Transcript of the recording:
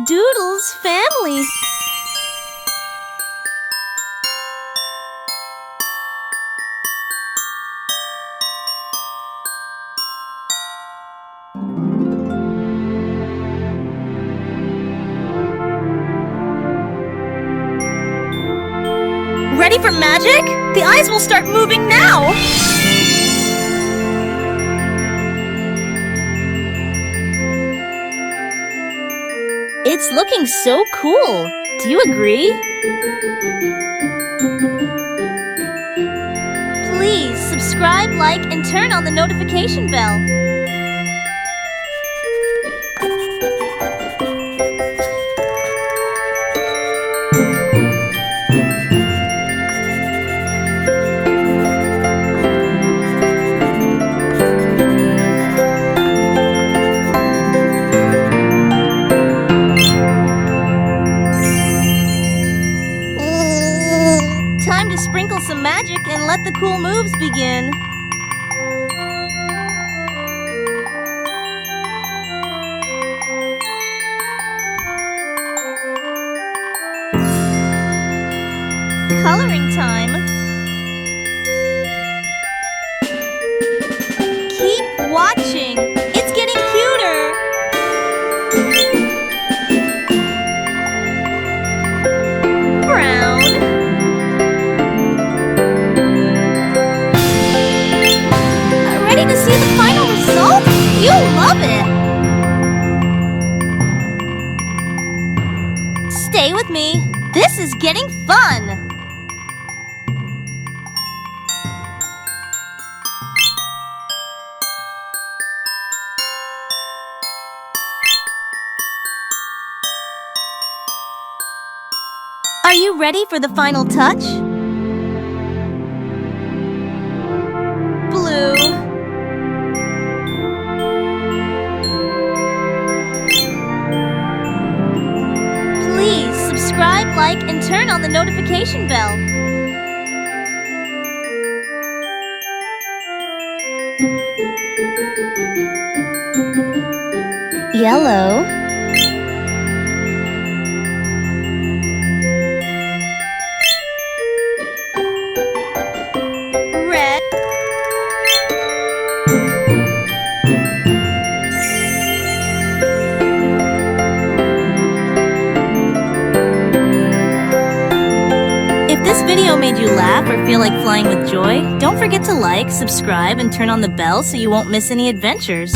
Doodle's family. Ready for magic? The eyes will start moving now! It's looking so cool. Do you agree? Please subscribe, like, and turn on the notification bell. Time to sprinkle some magic and let the cool moves begin. Coloring time. Keep watching. It's getting cuter. Brown. Ready to see the final result? You'll love it! Stay with me. This is getting fun! Are you ready for the final touch? Blue. Please subscribe, like, and turn on the notification bell. Yellow. Red. If this video made you laugh or feel like flying with joy, don't forget to like, subscribe, and turn on the bell so you won't miss any adventures.